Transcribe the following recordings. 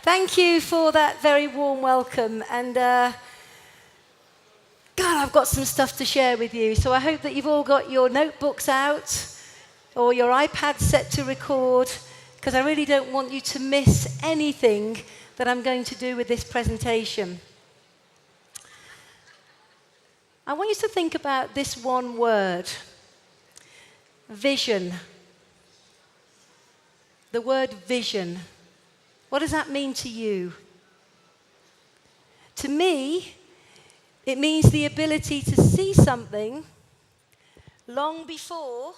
Thank you for that very warm welcome. And God, I've got some stuff to share with you. So I hope that you've all got your notebooks out or your iPad set to record, because I really don't want you to miss anything that I'm going to do with this presentation. I want you to think about this one word, vision. The word vision. What does that mean to you? To me, it means the ability to see something long before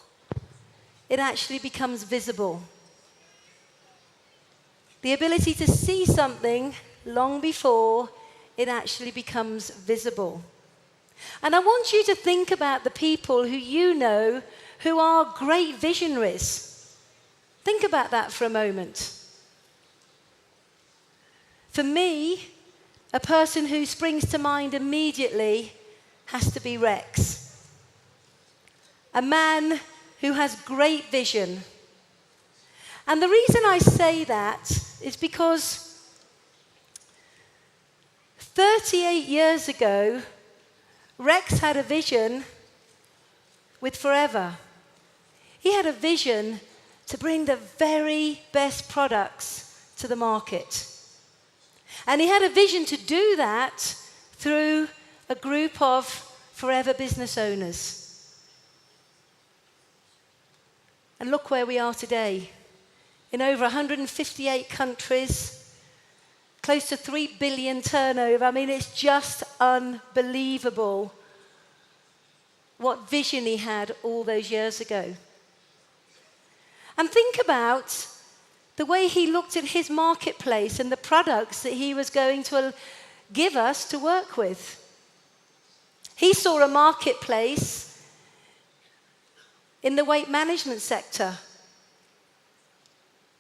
it actually becomes visible. The ability to see something long before it actually becomes visible. And I want you to think about the people who you know who are great visionaries. Think about that for a moment. For me, a person who springs to mind immediately has to be Rex. A man who has great vision. And the reason I say that is because 38 years ago, Rex had a vision with Forever. He had a vision to bring the very best products to the market. And he had a vision to do that through a group of Forever business owners. And look where we are today. In over 158 countries, close to 3 billion turnover. I mean, it's just unbelievable what vision he had all those years ago. And think about the way he looked at his marketplace and the products that he was going to give us to work with. He saw a marketplace in the weight management sector.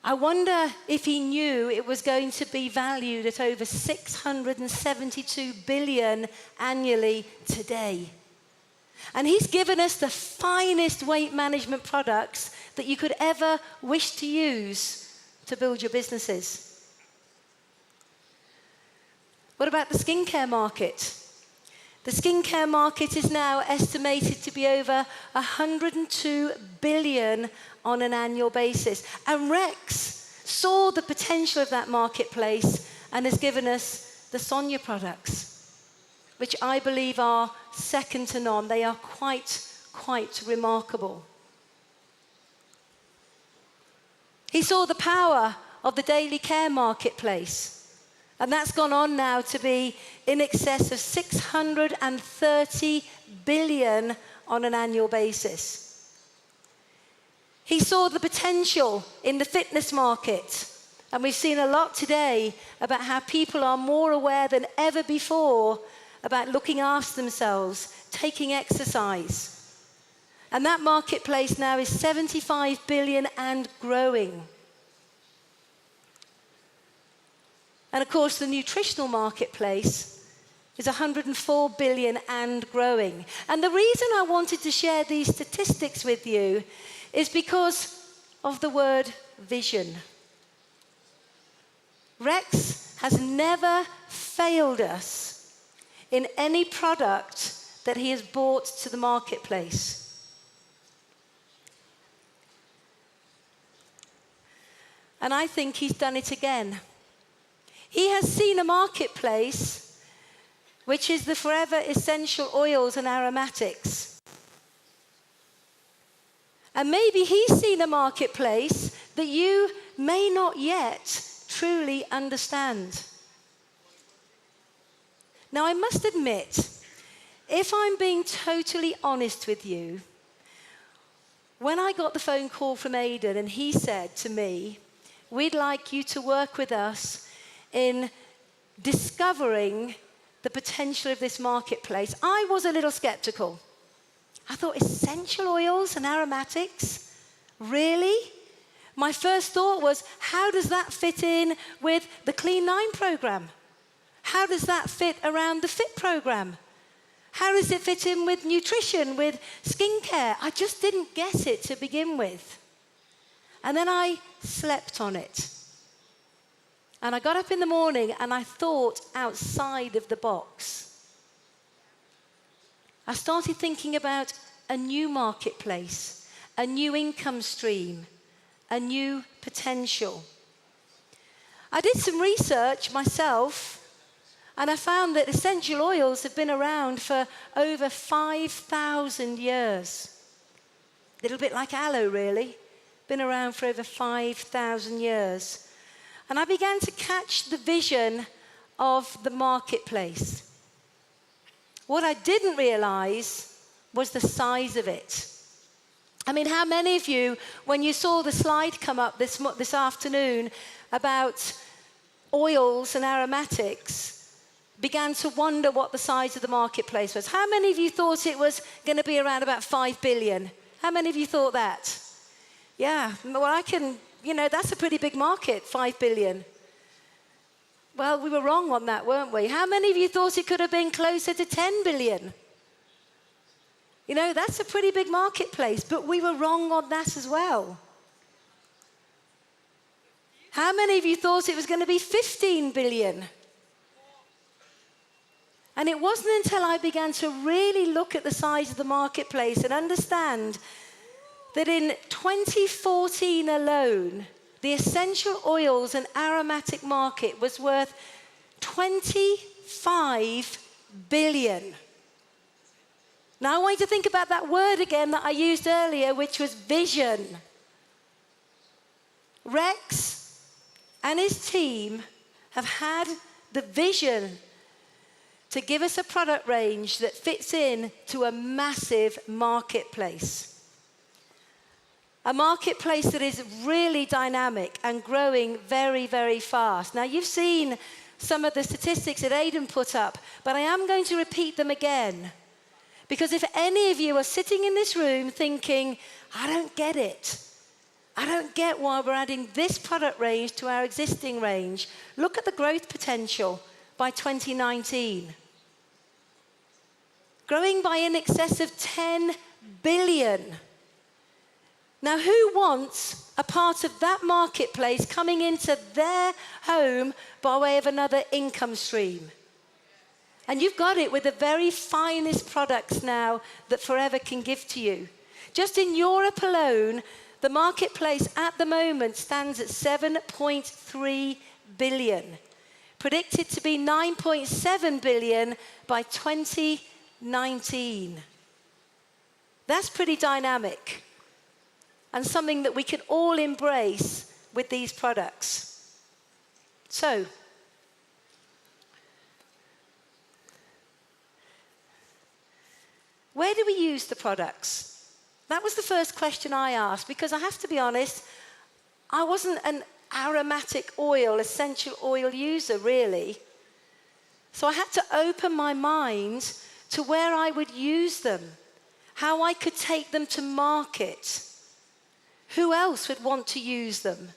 I wonder if he knew it was going to be valued at over 672 billion annually today. And he's given us the finest weight management products that you could ever wish to use to build your businesses. What about the skincare market? The skincare market is now estimated to be over 102 billion on an annual basis. And Rex saw the potential of that marketplace and has given us the Sonia products, which I believe are second to none. They are quite remarkable. He saw the power of the daily care marketplace. And that's gone on now to be in excess of 630 billion on an annual basis. He saw the potential in the fitness market. And we've seen a lot today about how people are more aware than ever before about looking after themselves, taking exercise. And that marketplace now is 75 billion and growing. And of course, the nutritional marketplace is 104 billion and growing. And the reason I wanted to share these statistics with you is because of the word vision. Rex has never failed us in any product that he has brought to the marketplace. And I think he's done it again. He has seen a marketplace, which is the Forever essential oils and aromatics. And maybe he's seen a marketplace that you may not yet truly understand. Now, I must admit, if I'm being totally honest with you, when I got the phone call from Aidan and he said to me, "We'd like you to work with us in discovering the potential of this marketplace," I was a little skeptical. I thought, essential oils and aromatics? Really? My first thought was, how does that fit in with the Clean 9 program? How does that fit around the FIT program? How does it fit in with nutrition, with skincare? I just didn't get it to begin with. And then I slept on it. And I got up in the morning and I thought outside of the box. I started thinking about a new marketplace, a new income stream, a new potential. I did some research myself, and I found that essential oils have been around for over 5,000 years. A little bit like aloe, really. Been around for over 5,000 years. And I began to catch the vision of the marketplace. What I didn't realize was the size of it. I mean, how many of you, when you saw the slide come up this afternoon about oils and aromatics, began to wonder what the size of the marketplace was? How many of you thought it was going to be around about 5 billion? How many of you thought that? Yeah, well, that's a pretty big market, 5 billion. Well, we were wrong on that, weren't we? How many of you thought it could have been closer to 10 billion? That's a pretty big marketplace, but we were wrong on that as well. How many of you thought it was going to be 15 billion? And it wasn't until I began to really look at the size of the marketplace and understand that in 2014 alone, the essential oils and aromatic market was worth 25 billion. Now I want you to think about that word again that I used earlier, which was vision. Rex and his team have had the vision to give us a product range that fits in to a massive marketplace. A marketplace that is really dynamic and growing very, very fast. Now, you've seen some of the statistics that Aidan put up, but I am going to repeat them again. Because if any of you are sitting in this room thinking, I don't get it. I don't get why we're adding this product range to our existing range. Look at the growth potential by 2019. Growing by in excess of 10 billion. Now, who wants a part of that marketplace coming into their home by way of another income stream? And you've got it with the very finest products now that Forever can give to you. Just in Europe alone, the marketplace at the moment stands at 7.3 billion. Predicted to be 9.7 billion by 2019. That's pretty dynamic. And something that we can all embrace with these products. So, where do we use the products? That was the first question I asked, because I have to be honest, I wasn't an aromatic oil, essential oil user, really. So I had to open my mind to where I would use them, how I could take them to market. Who else would want to use them?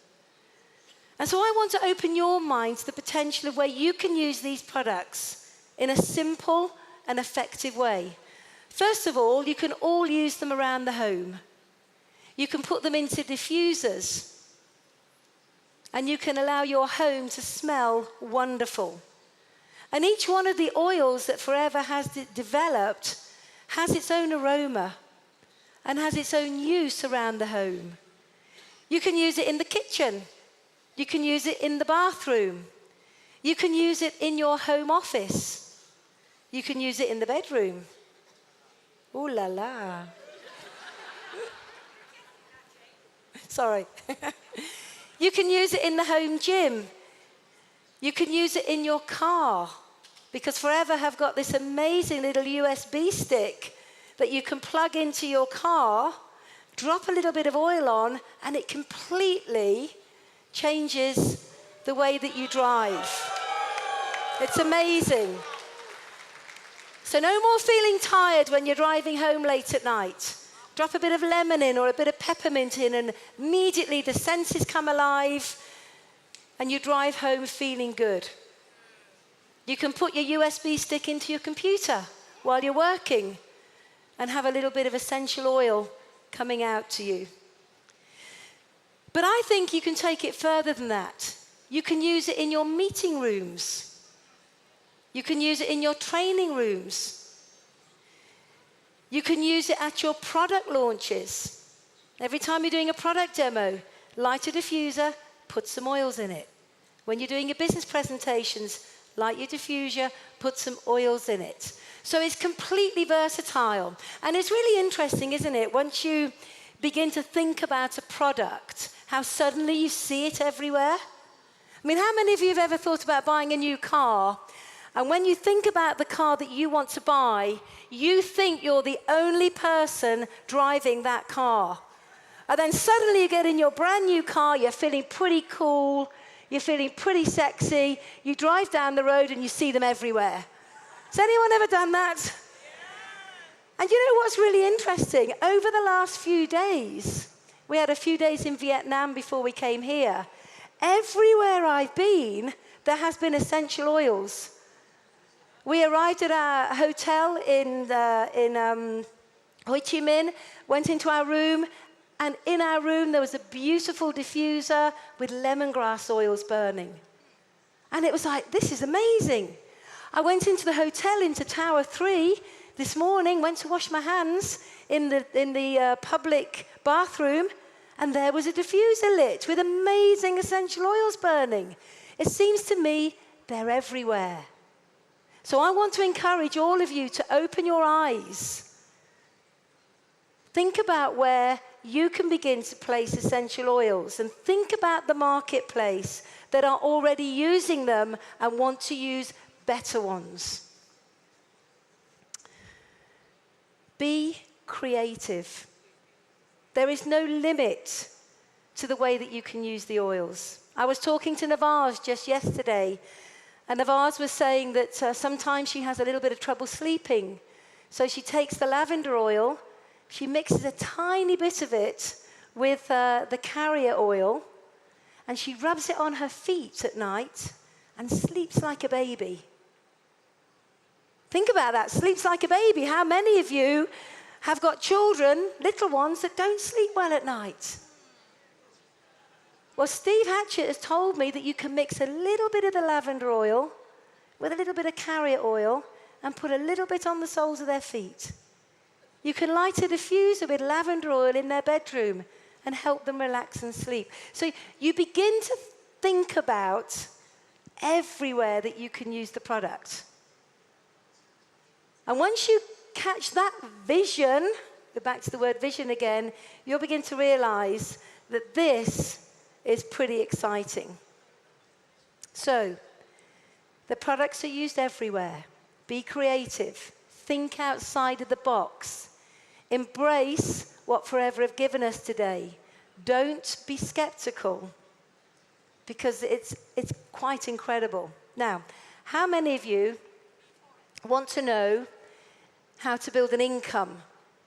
And so I want to open your mind to the potential of where you can use these products in a simple and effective way. First of all, you can all use them around the home. You can put them into diffusers. And you can allow your home to smell wonderful. And each one of the oils that Forever has developed has its own aroma and has its own use around the home. You can use it in the kitchen. You can use it in the bathroom. You can use it in your home office. You can use it in the bedroom. Ooh la la. Sorry. You can use it in the home gym. You can use it in your car, because Forever have got this amazing little USB stick that you can plug into your car, drop a little bit of oil on, and it completely changes the way that you drive. It's amazing. So no more feeling tired when you're driving home late at night. Drop a bit of lemon in or a bit of peppermint in, and immediately the senses come alive and you drive home feeling good. You can put your USB stick into your computer while you're working and have a little bit of essential oil coming out to you. But I think you can take it further than that. You can use it in your meeting rooms. You can use it in your training rooms. You can use it at your product launches. Every time you're doing a product demo, light a diffuser, put some oils in it. When you're doing your business presentations, light your diffuser, put some oils in it. So it's completely versatile. And it's really interesting, isn't it? Once you begin to think about a product, how suddenly you see it everywhere. I mean, how many of you have ever thought about buying a new car? And when you think about the car that you want to buy, you think you're the only person driving that car. And then suddenly you get in your brand new car, you're feeling pretty cool, you're feeling pretty sexy, you drive down the road and you see them everywhere. Has anyone ever done that? And you know what's really interesting? Over the last few days, we had a few days in Vietnam before we came here. Everywhere I've been, there has been essential oils. We arrived at our hotel in Ho Chi Minh, went into our room, and in our room there was a beautiful diffuser with lemongrass oils burning. And it was like, this is amazing. I went into the hotel, into Tower 3 this morning, went to wash my hands in the public bathroom, and there was a diffuser lit with amazing essential oils burning. It seems to me they're everywhere. So I want to encourage all of you to open your eyes. Think about where you can begin to place essential oils, and think about the marketplace that are already using them and want to use better ones. Be creative. There is no limit to the way that you can use the oils. I was talking to Navaz just yesterday, and Navaz was saying that sometimes she has a little bit of trouble sleeping. So she takes the lavender oil, she mixes a tiny bit of it with the carrier oil, and she rubs it on her feet at night and sleeps like a baby. Think about that, sleeps like a baby. How many of you have got children, little ones, that don't sleep well at night? Well, Steve Hatchett has told me that you can mix a little bit of the lavender oil with a little bit of carrier oil and put a little bit on the soles of their feet. You can light a diffuser with lavender oil in their bedroom and help them relax and sleep. So you begin to think about everywhere that you can use the product. And once you catch that vision, go back to the word vision again, you'll begin to realize that this is pretty exciting. So, the products are used everywhere. Be creative. Think outside of the box. Embrace what Forever have given us today. Don't be skeptical, because it's quite incredible. Now, how many of you want to know how to build an income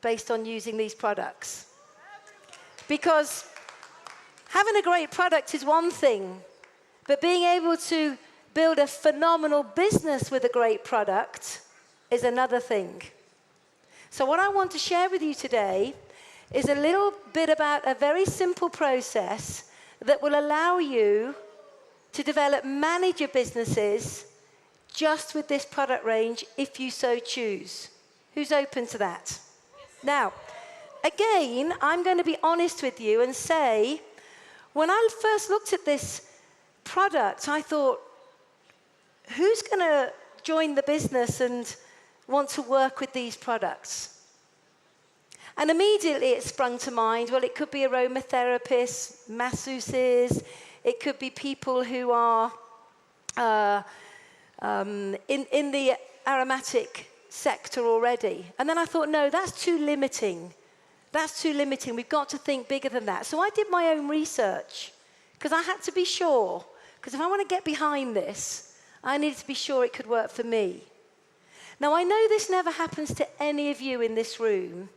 based on using these products? Because having a great product is one thing, but being able to build a phenomenal business with a great product is another thing. So what I want to share with you today is a little bit about a very simple process that will allow you to develop, manage your businesses just with this product range if you so choose. Who's open to that? Now, again, I'm going to be honest with you and say, when I first looked at this product, I thought, who's going to join the business and want to work with these products? And immediately it sprung to mind, well, it could be aromatherapists, masseuses, it could be people who are in the aromatic sector already. And then I thought, no, that's too limiting. That's too limiting. We've got to think bigger than that. So I did my own research, because I had to be sure. Because if I want to get behind this, I needed to be sure it could work for me. Now, I know this never happens to any of you in this room,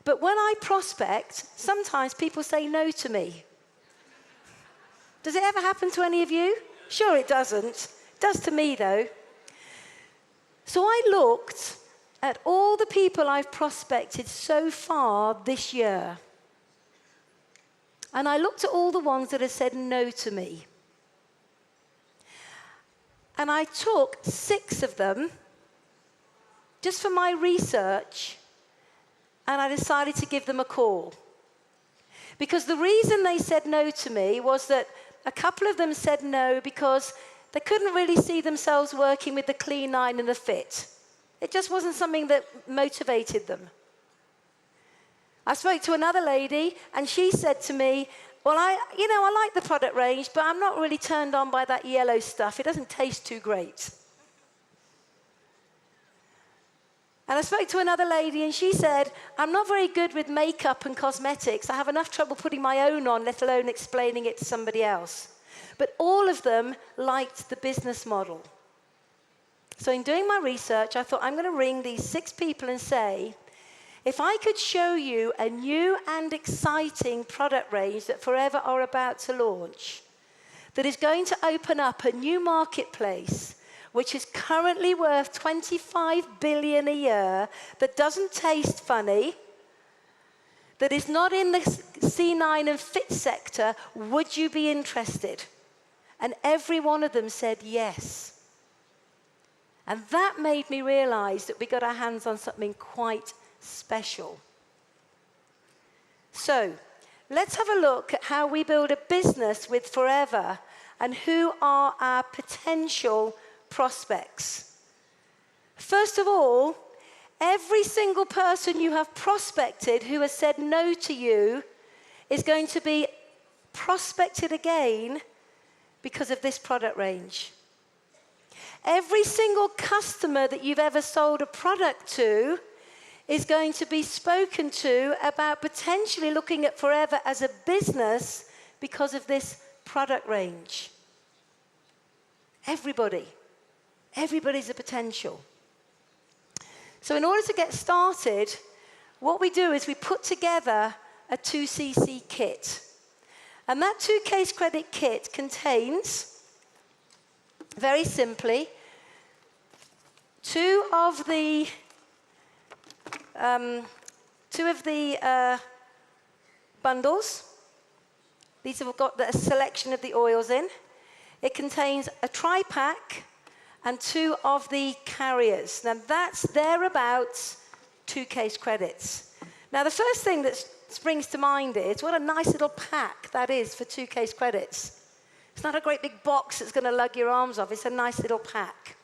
but when I prospect, sometimes people say no to me. Does it ever happen to any of you? Sure it doesn't. It does to me, though. So I looked at all the people I've prospected so far this year. And I looked at all the ones that have said no to me. And I took 6 of them just for my research, and I decided to give them a call. Because the reason they said no to me was that a couple of them said no because they couldn't really see themselves working with the clean 9 and the fit. It just wasn't something that motivated them. I spoke to another lady, and she said to me, well, I like the product range, but I'm not really turned on by that yellow stuff. It doesn't taste too great. And I spoke to another lady, and she said, I'm not very good with makeup and cosmetics. I have enough trouble putting my own on, let alone explaining it to somebody else. But all of them liked the business model. So in doing my research, I thought, I'm going to ring these 6 people and say, if I could show you a new and exciting product range that Forever are about to launch, that is going to open up a new marketplace, which is currently worth 25 billion a year, that doesn't taste funny, that is not in the C9 and fit sector, would you be interested? And every one of them said yes. And that made me realize that we got our hands on something quite special. So, let's have a look at how we build a business with Forever and who are our potential prospects. First of all, every single person you have prospected who has said no to you is going to be prospected again because of this product range. Every single customer that you've ever sold a product to is going to be spoken to about potentially looking at Forever as a business because of this product range. Everybody's a potential. So in order to get started, what we do is we put together a 2cc kit. And that 2 case credit kit contains, very simply, 2 of the bundles. These have got a selection of the oils in. It contains a tri-pack and 2 of the carriers. Now that's thereabouts 2 case credits. Now the first thing that springs to mind is what a nice little pack that is for 2 case credits. It's not a great big box that's going to lug your arms off. It's a nice little pack.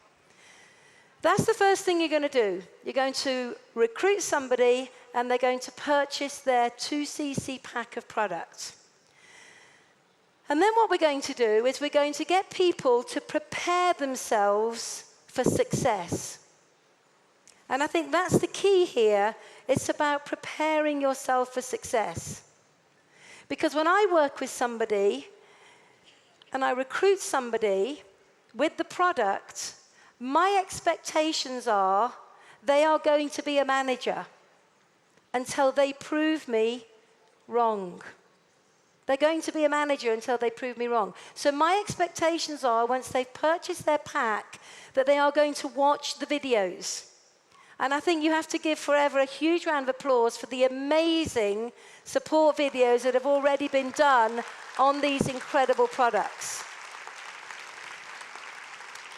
That's the first thing you're going to do. You're going to recruit somebody, and they're going to purchase their 2cc pack of products. And then what we're going to do is we're going to get people to prepare themselves for success. And I think that's the key here. It's about preparing yourself for success. Because when I work with somebody and I recruit somebody with the product, my expectations are they are going to be a manager until they prove me wrong. They're going to be a manager until they prove me wrong. So my expectations are, once they've purchased their pack, that they are going to watch the videos. And I think you have to give Forever a huge round of applause for the amazing support videos that have already been done on these incredible products.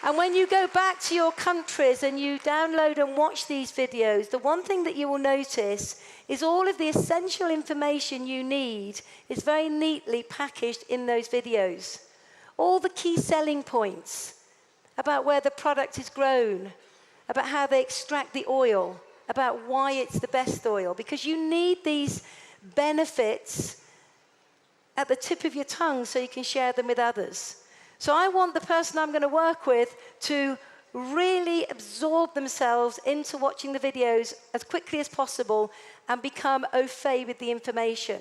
And when you go back to your countries and you download and watch these videos, the one thing that you will notice is all of the essential information you need is very neatly packaged in those videos. All the key selling points about where the product is grown, about how they extract the oil, about why it's the best oil, because you need these benefits at the tip of your tongue so you can share them with others. So I want the person I'm going to work with to really absorb themselves into watching the videos as quickly as possible and become au fait with the information.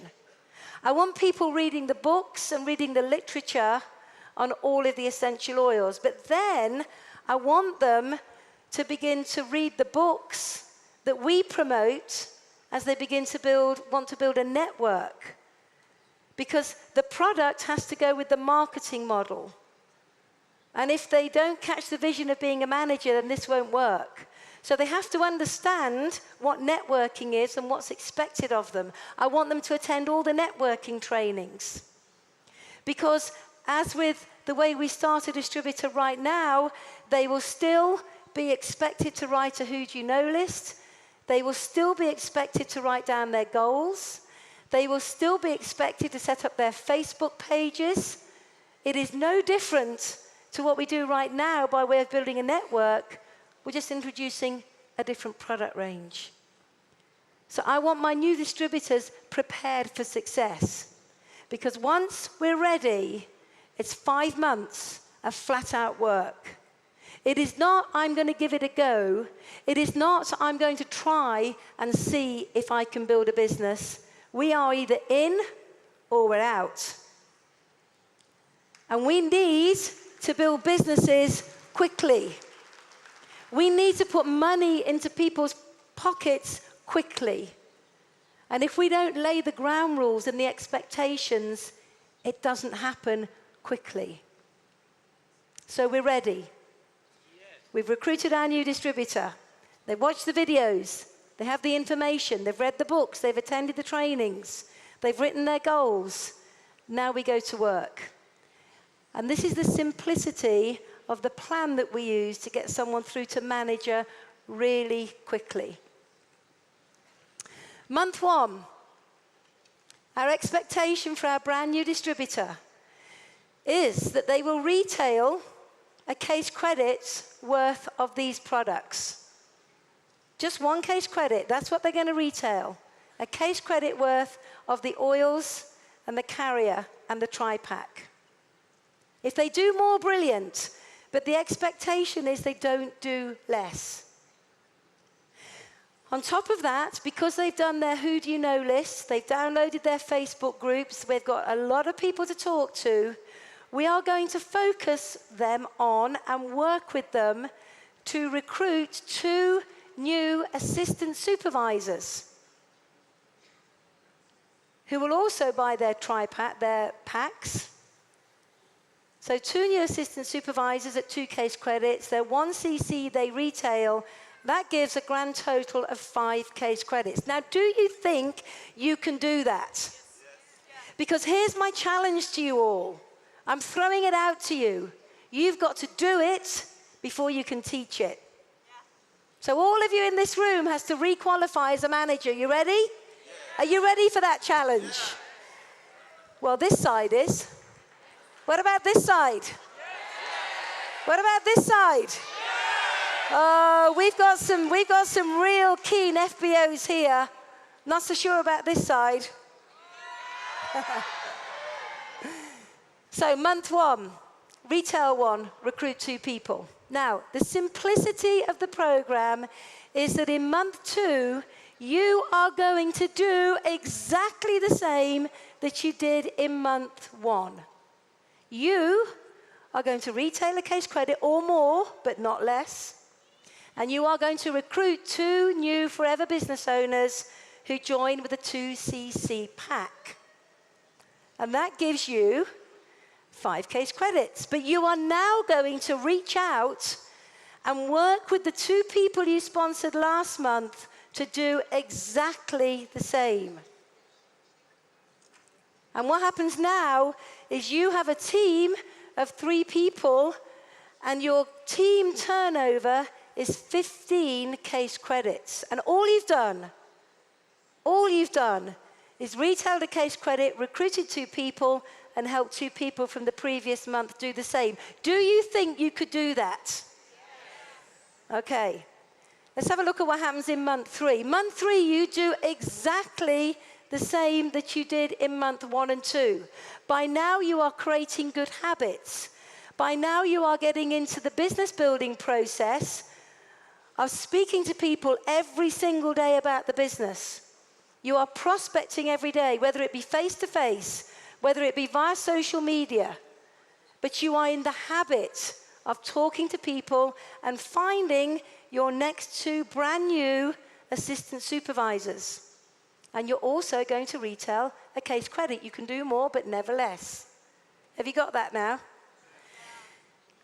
I want people reading the books and reading the literature on all of the essential oils, but then I want them to begin to read the books that we promote as they begin to want to build a network. Because the product has to go with the marketing model. And if they don't catch the vision of being a manager, then this won't work. So they have to understand what networking is and what's expected of them. I want them to attend all the networking trainings. Because as with the way we start a distributor right now, they will still be expected to write a who do you know list. They will still be expected to write down their goals. They will still be expected to set up their Facebook pages. It is no different to what we do right now by way of building a network. We're just introducing a different product range. So I want my new distributors prepared for success. Because once we're ready, it's 5 months of flat-out work. It is not, I'm going to give it a go. It is not, I'm going to try and see if I can build a business. We are either in or we're out. And we need to build businesses quickly. We need to put money into people's pockets quickly. And if we don't lay the ground rules and the expectations, it doesn't happen quickly. So we're ready. We've recruited our new distributor. They've watched the videos. They have the information. They've read the books. They've attended the trainings. They've written their goals. Now we go to work. And this is the simplicity of the plan that we use to get someone through to manager really quickly. Month 1, our expectation for our brand new distributor is that they will retail a case credit worth of these products. Just 1 case credit, that's what they're going to retail. A case credit worth of the oils and the carrier and the tri-pack. If they do more, brilliant, but the expectation is they don't do less. On top of that, because they've done their who do you know lists, they've downloaded their Facebook groups, we've got a lot of people to talk to, we are going to focus them on and work with them to recruit 2 new assistant supervisors who will also buy their tri-pack, their packs. So 2 new assistant supervisors at 2 case credits, they're 1 cc, they retail. That gives a grand total of 5 case credits. Now, do you think you can do that? Because here's my challenge to you all. I'm throwing it out to you. You've got to do it before you can teach it. So all of you in this room has to requalify as a manager. You ready? Are you ready for that challenge? Well, this side is. What about this side? What about this side? Oh, we've got some real keen FBOs here. Not so sure about this side. So month 1, retail 1, recruit 2 people. Now, the simplicity of the program is that in month 2, you are going to do exactly the same that you did in month 1. You are going to retail a case credit or more, but not less. And you are going to recruit 2 new forever business owners who join with a 2cc pack. And that gives you 5 case credits. But you are now going to reach out and work with the 2 people you sponsored last month to do exactly the same. And what happens now is you have a team of 3 people, and your team turnover is 15 case credits. And all you've done is retailed a case credit, recruited 2 people, and helped 2 people from the previous month do the same. Do you think you could do that? Okay. Let's have a look at what happens in month 3. Month 3, you do exactly the same that you did in month 1 and 2. By now, you are creating good habits. By now, you are getting into the business building process of speaking to people every single day about the business. You are prospecting every day, whether it be face-to-face, whether it be via social media. But you are in the habit of talking to people and finding your next 2 brand new assistant supervisors. And you're also going to retail a case credit. You can do more, but never less. Have you got that now?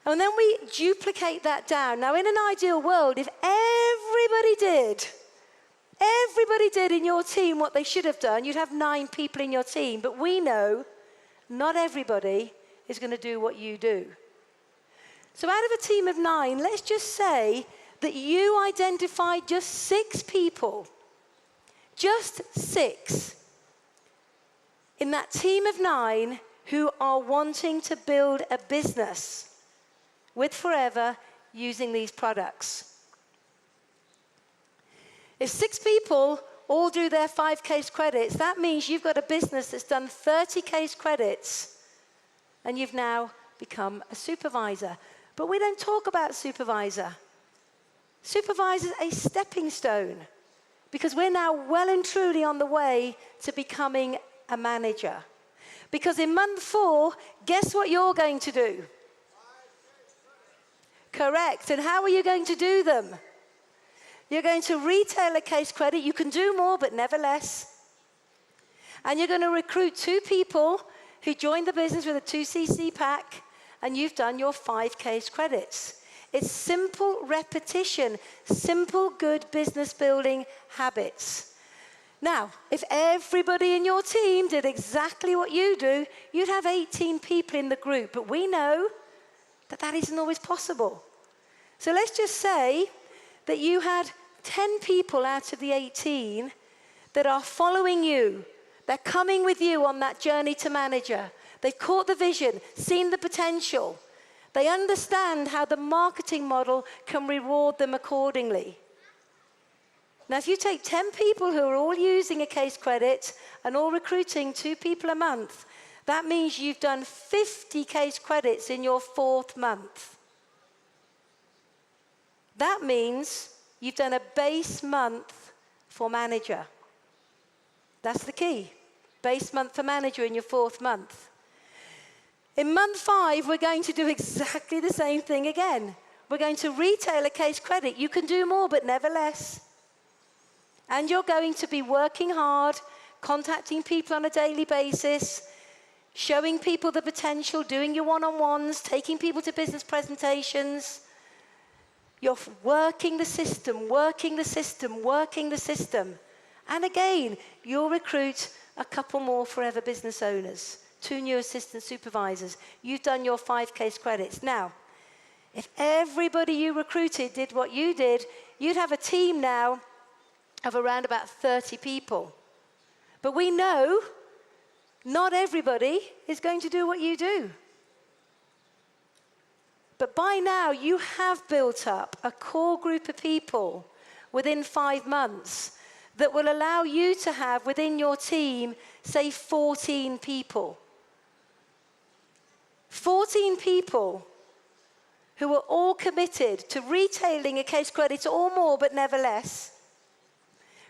And then we duplicate that down. Now, in an ideal world, if everybody did in your team what they should have done, you'd have 9 people in your team. But we know not everybody is going to do what you do. So out of a team of 9, let's just say that you identified just 6 people, just 6, in that team of 9 who are wanting to build a business with Forever using these products. If 6 people all do their 5 case credits, that means you've got a business that's done 30 case credits and you've now become a supervisor. But we don't talk about supervisor. Supervisor is a stepping stone because we're now well and truly on the way to becoming a manager. Because in month 4, guess what you're going to do? Correct. And how are you going to do them? You're going to retail a case credit. You can do more, but never less. And you're going to recruit 2 people who joined the business with a 2cc pack, and you've done your 5 case credits. It's simple repetition, simple good business building habits. Now, if everybody in your team did exactly what you do, you'd have 18 people in the group. But we know that that isn't always possible. So let's just say that you had 10 people out of the 18 that are following you. They're coming with you on that journey to manager. They've caught the vision, seen the potential. They understand how the marketing model can reward them accordingly. Now, if you take 10 people who are all using a case credit and all recruiting 2 people a month, that means you've done 50 case credits in your 4th month. That means you've done a base month for manager. That's the key. Base month for manager in your 4th month. In month 5, we're going to do exactly the same thing again. We're going to retail a case credit. You can do more, but never less. And you're going to be working hard, contacting people on a daily basis, showing people the potential, doing your one-on-ones, taking people to business presentations. You're working the system, working the system, working the system. And again, you'll recruit a couple more Forever business owners, 2 new assistant supervisors. You've done your 5 case credits. Now, if everybody you recruited did what you did, you'd have a team now of around about 30 people. But we know not everybody is going to do what you do. But by now, you have built up a core group of people within 5 months that will allow you to have within your team, say, 14 people. 14 people who are all committed to retailing a case credit or more, but never less,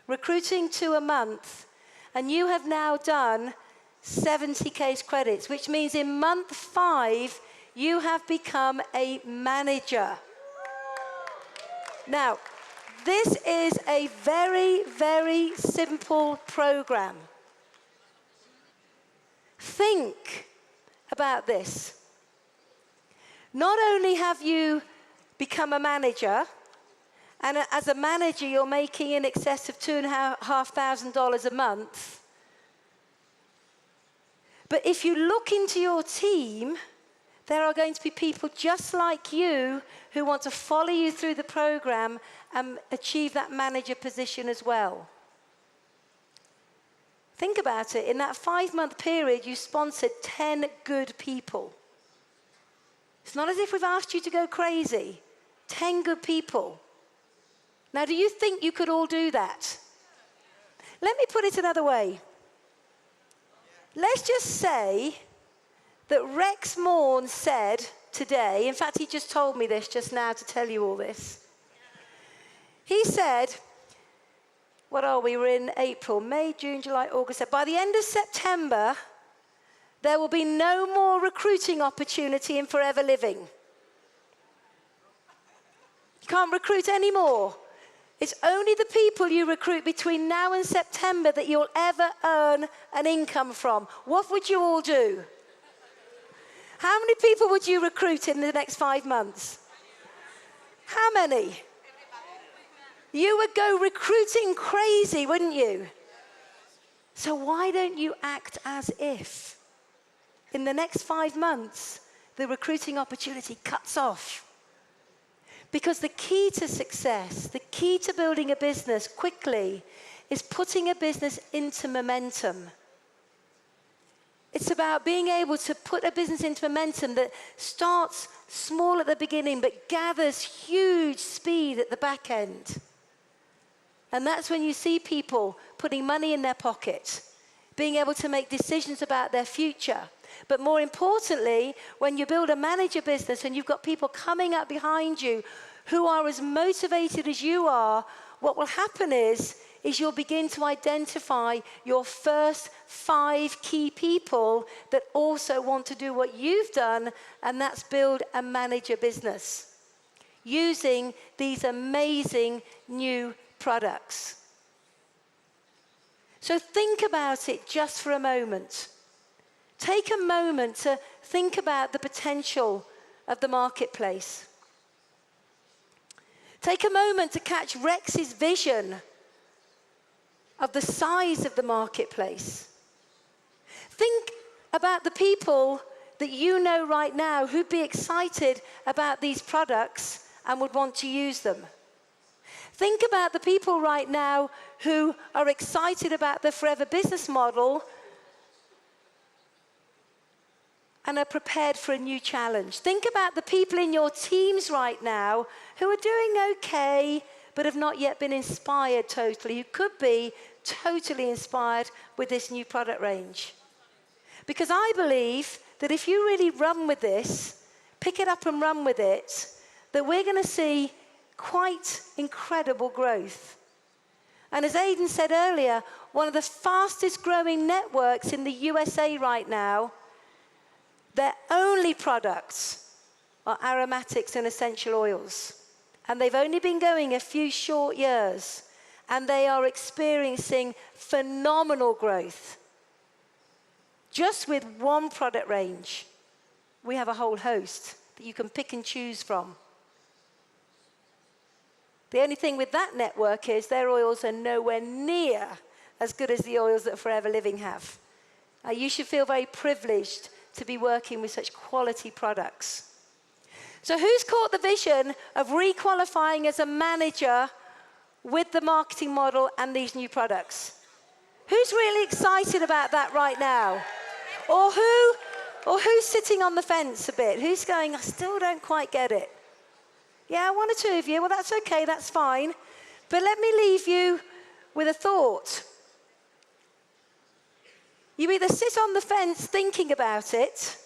recruiting 2 a month, and you have now done 70 case credits, which means in month 5, you have become a manager. Now, this is a very, very simple program. Think about this. Not only have you become a manager, and as a manager, you're making in excess of $2,500 a month. But if you look into your team, there are going to be people just like you who want to follow you through the program and achieve that manager position as well. Think about it. In that 5-month period, you sponsored 10 good people. It's not as if we've asked you to go crazy. 10 good people. Now, do you think you could all do that? Let me put it another way. Let's just say that Rex Morn said today, in fact, he just told me this just now to tell you all this. He said, what are we? We're in April, May, June, July, August. By the end of September, there will be no more recruiting opportunity in Forever Living. You can't recruit anymore. It's only the people you recruit between now and September that you'll ever earn an income from. What would you all do? How many people would you recruit in the next 5 months? How many? You would go recruiting crazy, wouldn't you? So why don't you act as if? in the next 5 months, the recruiting opportunity cuts off. Because the key to success, the key to building a business quickly, is putting a business into momentum. It's about being able to put a business into momentum that starts small at the beginning but gathers huge speed at the back end. And that's when you see people putting money in their pocket, being able to make decisions about their future. But more importantly, when you build a manager business and you've got people coming up behind you who are as motivated as you are, what will happen is you'll begin to identify your first 5 key people that also want to do what you've done, and that's build and manage a business using these amazing new products. So think about it just for a moment. Take a moment to think about the potential of the marketplace. Take a moment to catch Rex's vision of the size of the marketplace. Think about the people that you know right now who'd be excited about these products and would want to use them. Think about the people right now who are excited about the Forever business model and are prepared for a new challenge. Think about the people in your teams right now who are doing okay, but have not yet been inspired totally, who could be totally inspired with this new product range. Because I believe that if you really run with this, pick it up and run with it, that we're going to see quite incredible growth. And as Aidan said earlier, one of the fastest growing networks in the USA right now, their only products are aromatics and essential oils. And they've only been going a few short years, and they are experiencing phenomenal growth. Just with one product range, we have a whole host that you can pick and choose from. The only thing with that network is their oils are nowhere near as good as the oils that Forever Living have. You should feel very privileged to be working with such quality products. So who's caught the vision of re-qualifying as a manager with the marketing model and these new products? Who's really excited about that right now? Or who's sitting on the fence a bit? Who's going, I still don't quite get it? Yeah, 1 or 2 of you. Well, that's okay, that's fine. But let me leave you with a thought. You either sit on the fence thinking about it,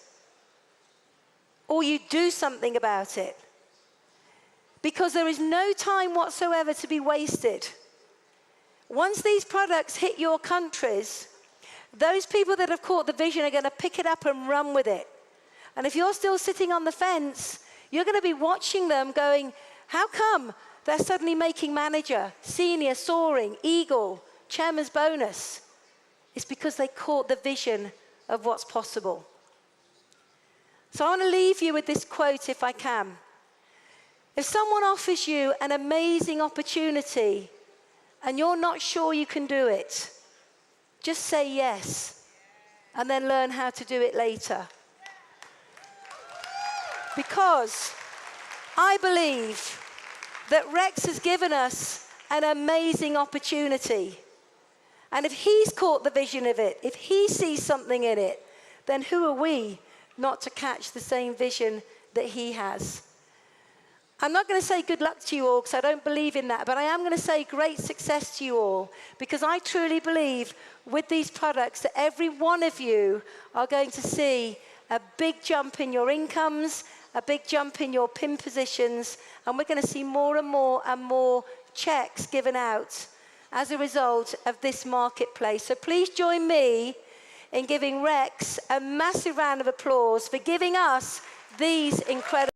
or you do something about it. Because there is no time whatsoever to be wasted. Once these products hit your countries, those people that have caught the vision are going to pick it up and run with it. And if you're still sitting on the fence, you're going to be watching them going, how come they're suddenly making manager, senior, soaring, eagle, chairman's bonus? It's because they caught the vision of what's possible. So I want to leave you with this quote if I can. If someone offers you an amazing opportunity and you're not sure you can do it, just say yes and then learn how to do it later. Because I believe that Rex has given us an amazing opportunity. And if he's caught the vision of it, if he sees something in it, then who are we not to catch the same vision that he has? I'm not going to say good luck to you all because I don't believe in that, but I am going to say great success to you all because I truly believe with these products that every one of you are going to see a big jump in your incomes, a big jump in your PIN positions, and we're going to see more and more checks given out as a result of this marketplace. So please join me in giving Rex a massive round of applause for giving us these incredible